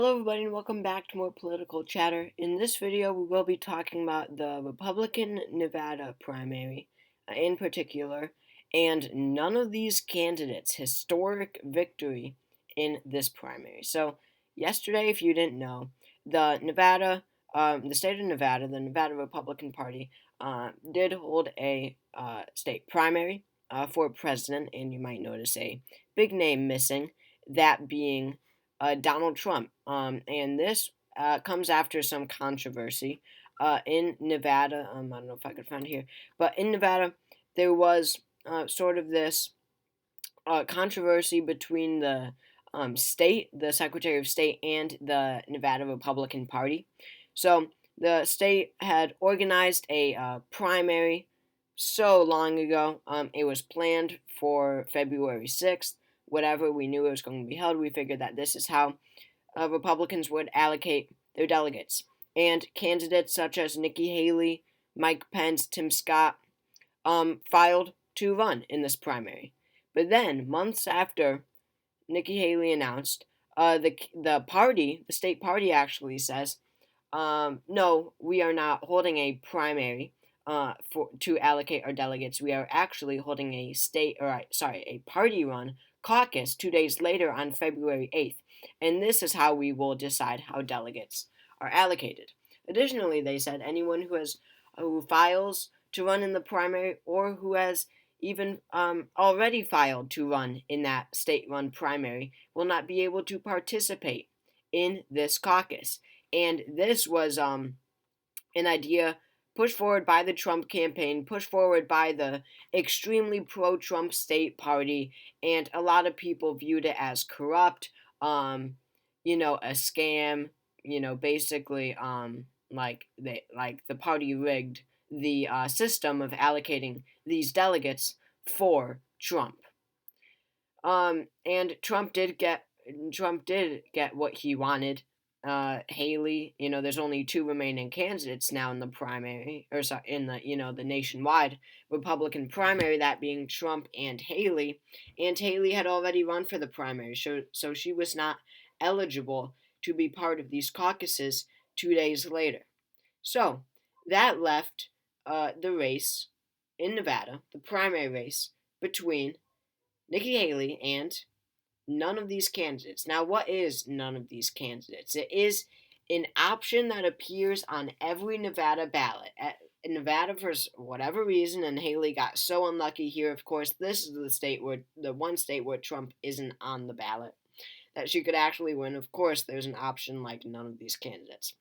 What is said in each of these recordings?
Hello everybody and welcome back to more political chatter. In this video we will be talking about the Republican Nevada primary in particular, and none of these candidates' historic victory in this primary. So yesterday, if you didn't know, the state of Nevada, the Nevada Republican Party, did hold a state primary for president, and you might notice a big name missing, that being Donald Trump. And this comes after some controversy in Nevada. I don't know if I could find it here, but in Nevada, there was sort of this controversy between the Secretary of State, and the Nevada Republican Party. So the state had organized a primary so long ago. It was planned for February 6th. Whatever, we knew it was going to be held. We figured that this is how Republicans would allocate their delegates. And candidates such as Nikki Haley, Mike Pence, Tim Scott filed to run in this primary. But then, months after Nikki Haley announced, the state party actually says, no, we are not holding a primary to allocate our delegates. We are actually holding a party-run caucus 2 days later on February 8th, and this is how we will decide how delegates are allocated. Additionally, they said anyone who files to run in the primary, or who has even already filed to run in that state-run primary, will not be able to participate in this caucus. And this was an idea pushed forward by the Trump campaign, pushed forward by the extremely pro-Trump state party, and a lot of people viewed it as corrupt, a scam, basically, like the party rigged the system of allocating these delegates for Trump. And Trump did get what he wanted. Haley, there's only two remaining candidates now in the primary, or sorry, in the nationwide Republican primary, that being Trump and Haley. And Haley had already run for the primary, so she was not eligible to be part of these caucuses 2 days later. So that left the race in Nevada, the primary race, between Nikki Haley and none of these candidates. Now, what is none of these candidates? It is an option that appears on every Nevada ballot. In Nevada, for whatever reason, and Haley got so unlucky here. Of course, this is the one state where Trump isn't on the ballot, that she could actually win. Of course, there's an option like none of these candidates.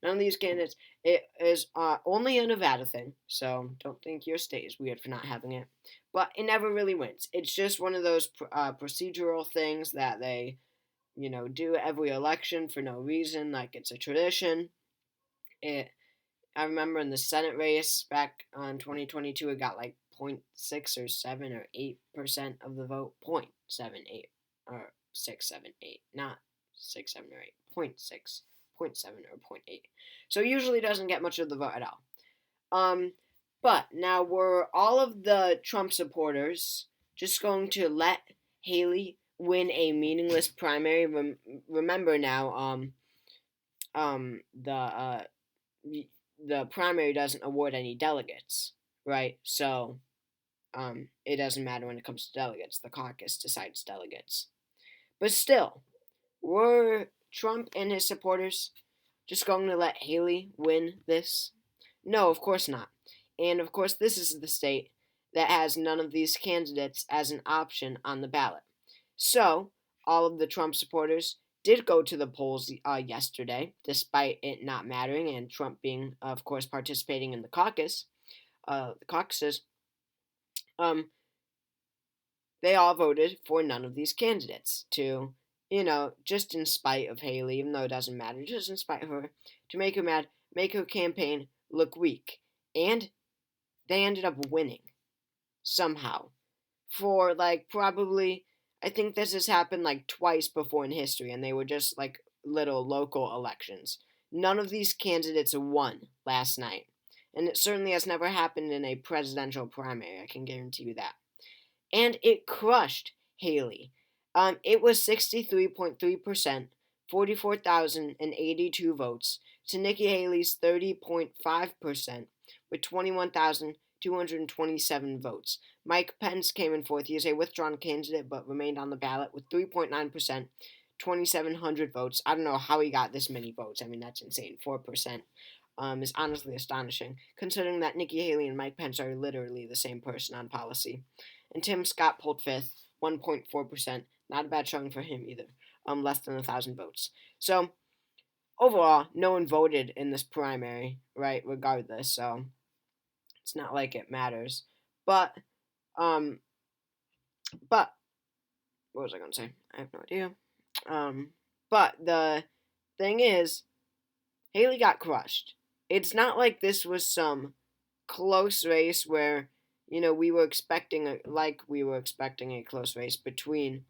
None of these candidates. It is only a Nevada thing, so don't think your state is weird for not having it. But it never really wins. It's just one of those procedural things that they, do every election for no reason, like it's a tradition. I remember in the Senate race back in 2022, it got like 0.6 or 7 or 8% of the vote. 0.78 or 678, not 6, 7, or 8. 0.6, 0.7, or 0.8. So it usually doesn't get much of the vote at all. But now, were all of the Trump supporters just going to let Haley win a meaningless primary? Remember now, the primary doesn't award any delegates, right? So, it doesn't matter when it comes to delegates. The caucus decides delegates. But still, were Trump and his supporters just going to let Haley win this? No, of course not. And of course, this is the state that has none of these candidates as an option on the ballot. So, all of the Trump supporters did go to the polls yesterday, despite it not mattering and Trump being, of course, participating in the caucuses. They all voted for none of these candidates to, just in spite of Haley, even though it doesn't matter, just in spite of her, to make her mad, make her campaign look weak. And they ended up winning somehow. For probably, I think this has happened like twice before in history, and they were just like little local elections. None of these candidates won last night. And it certainly has never happened in a presidential primary, I can guarantee you that. And it crushed Haley. It was 63.3% 44,082 votes, to Nikki Haley's 30.5% with 21,227 votes. Mike Pence came in fourth. He is a withdrawn candidate but remained on the ballot with 3.9%, 2,700 votes. I don't know how he got this many votes. I mean, that's insane. 4% is honestly astonishing, considering that Nikki Haley and Mike Pence are literally the same person on policy. And Tim Scott pulled fifth, 1.4%. Not a bad showing for him either. Less than 1,000 votes. So overall, no one voted in this primary, right? Regardless, so it's not like it matters. But what was I gonna say? I have no idea. But the thing is, Haley got crushed. It's not like this was some close race where we were expecting a close race between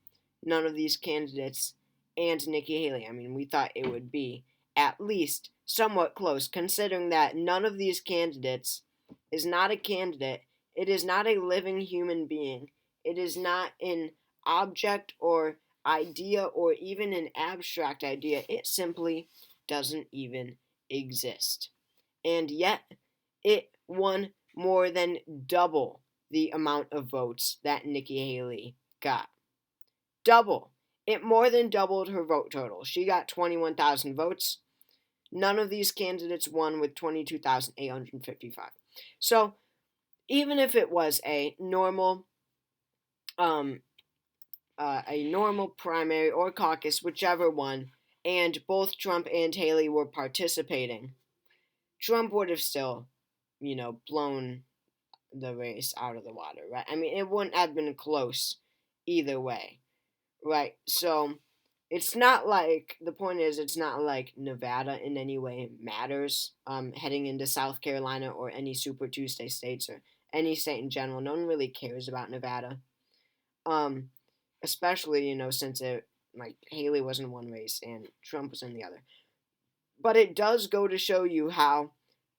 none of these candidates and Nikki Haley. I mean, we thought it would be at least somewhat close, considering that none of these candidates is not a candidate. It is not a living human being. It is not an object or idea or even an abstract idea. It simply doesn't even exist. And yet, it won more than double the amount of votes that Nikki Haley got. Double. It more than doubled her vote total. She got 21,000 votes. None of these candidates won with 22,855. So, even if it was a normal primary or caucus, whichever one, and both Trump and Haley were participating, Trump would have still, blown the race out of the water, right? I mean, it wouldn't have been close either way, right? So, the point is, it's not like Nevada in any way matters, heading into South Carolina or any Super Tuesday states or any state in general. No one really cares about Nevada, especially, since Haley was in one race and Trump was in the other. But it does go to show you how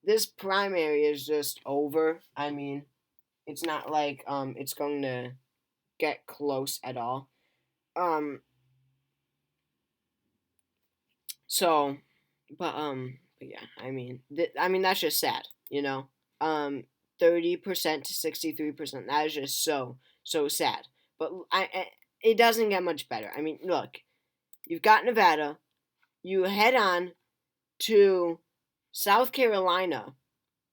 this primary is just over. I mean, it's not like it's going to get close at all. But yeah, I mean, that's just sad, 30% to 63%. That is just so sad. But it doesn't get much better. I mean, look, you've got Nevada. You head on to South Carolina,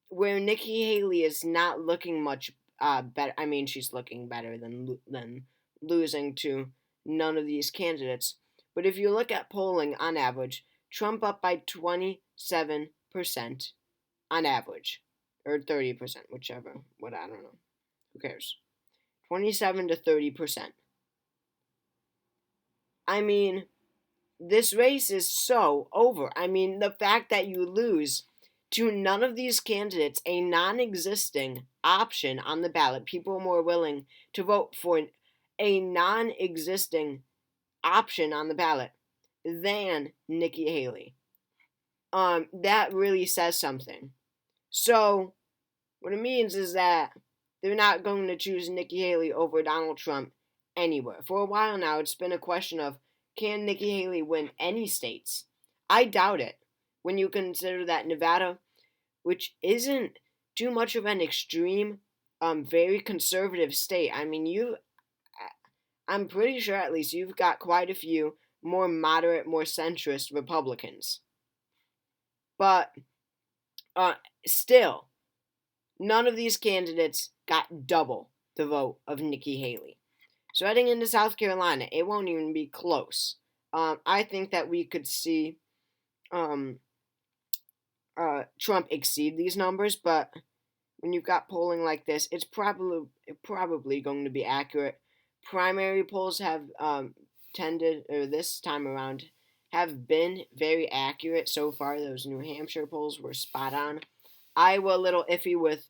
where Nikki Haley is not looking much better. I mean, she's looking better than losing to none of these candidates. But if you look at polling on average, Trump up by 27% on average, or 30%, whichever. What, I don't know. Who cares? 27 to 30%. I mean, this race is so over. I mean, the fact that you lose to none of these candidates, a non-existing option on the ballot, people are more willing to vote for a non-existing option on the ballot than Nikki Haley. That really says something. So, what it means is that they're not going to choose Nikki Haley over Donald Trump anywhere. For a while now, it's been a question of, can Nikki Haley win any states? I doubt it, when you consider that Nevada, which isn't too much of an extreme, very conservative state. I mean, I'm pretty sure at least you've got quite a few more moderate, more centrist Republicans. But still, none of these candidates got double the vote of Nikki Haley. So heading into South Carolina, it won't even be close. I think that we could see Trump exceed these numbers, but when you've got polling like this, it's probably going to be accurate. Primary polls have tended, or this time around, have been very accurate so far. Those New Hampshire polls were spot on. Iowa a little iffy with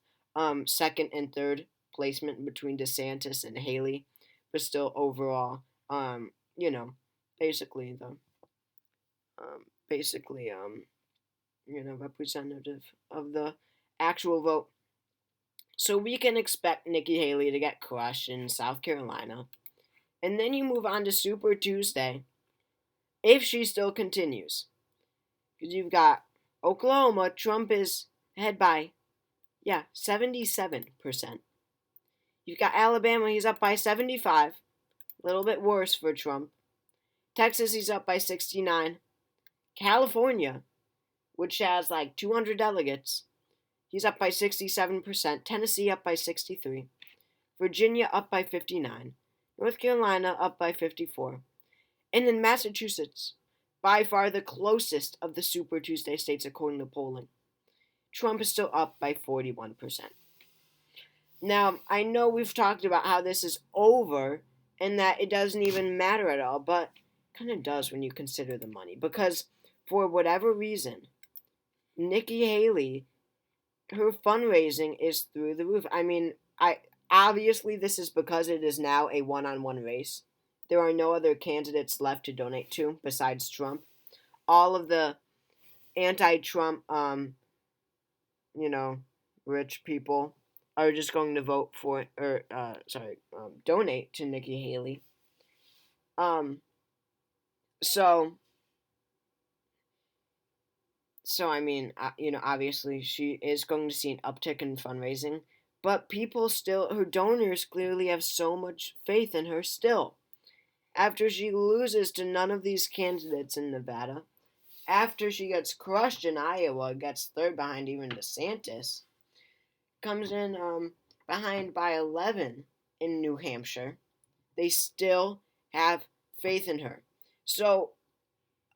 second and third placement between DeSantis and Haley, but still overall, basically representative of the actual vote. So we can expect Nikki Haley to get crushed in South Carolina. And then you move on to Super Tuesday, if she still continues. Because you've got Oklahoma, Trump is ahead by, 77%. You've got Alabama, he's up by 75, a little bit worse for Trump. Texas, he's up by 69. California, which has like 200 delegates, he's up by 67%. Tennessee up by 63. Virginia up by 59. North Carolina up by 54. And then Massachusetts, by far the closest of the Super Tuesday states according to polling, Trump is still up by 41%. Now, I know we've talked about how this is over and that it doesn't even matter at all, but it kind of does when you consider the money. Because for whatever reason, Nikki Haley, her fundraising is through the roof. I mean, obviously this is because it is now a one-on-one race. There are no other candidates left to donate to besides Trump. All of the anti-Trump, rich people are just going to vote for, donate to Nikki Haley. So I mean, obviously she is going to see an uptick in fundraising, but people still, her donors clearly have so much faith in her still. After she loses to none of these candidates in Nevada, after she gets crushed in Iowa, gets third behind even DeSantis, comes in behind by 11 in New Hampshire, they still have faith in her. So,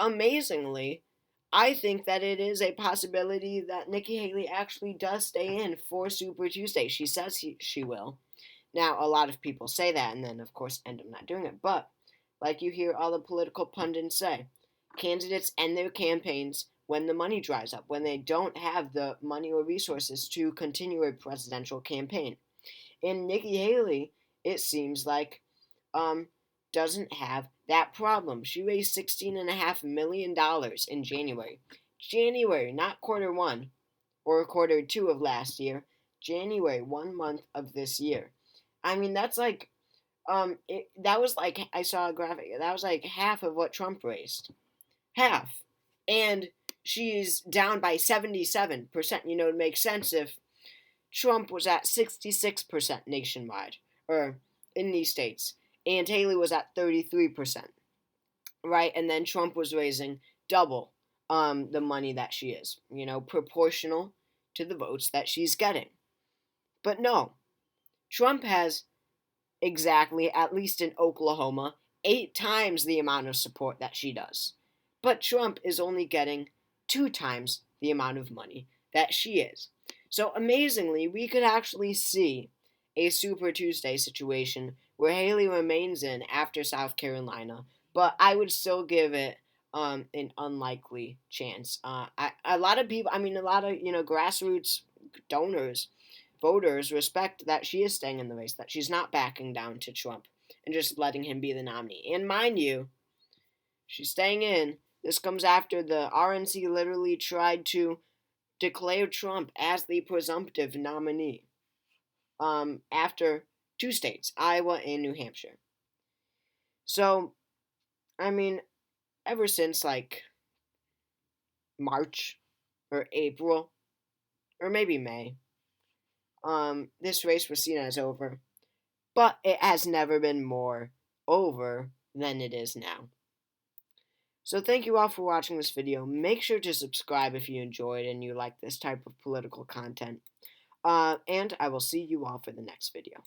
amazingly, I think that it is a possibility that Nikki Haley actually does stay in for Super Tuesday. She says she will. Now, a lot of people say that and then, of course, end up not doing it. But, like you hear all the political pundits say, candidates end their campaigns when the money dries up, when they don't have the money or resources to continue a presidential campaign. And Nikki Haley, it seems like, doesn't have that problem. She raised $16.5 million in January. January, not quarter one or quarter two of last year. January, 1 month of this year. I mean, that's like, that was like, I saw a graphic, that was like half of what Trump raised. Half. And she's down by 77%. It makes sense if Trump was at 66% nationwide, or in these states, and Haley was at 33%, right? And then Trump was raising double the money that she is, proportional to the votes that she's getting. But no, Trump has exactly, at least in Oklahoma, 8 times the amount of support that she does. But Trump is only getting 2 times the amount of money that she is. So amazingly, we could actually see a Super Tuesday situation where Haley remains in after South Carolina, but I would still give it an unlikely chance. A lot of people, grassroots donors, voters respect that she is staying in the race, that she's not backing down to Trump and just letting him be the nominee. And mind you, she's staying in. This comes after the RNC literally tried to declare Trump as the presumptive nominee after 2 states, Iowa and New Hampshire. So, ever since like March or April or maybe May, this race was seen as over, but it has never been more over than it is now. So thank you all for watching this video. Make sure to subscribe if you enjoyed and you like this type of political content. And I will see you all for the next video.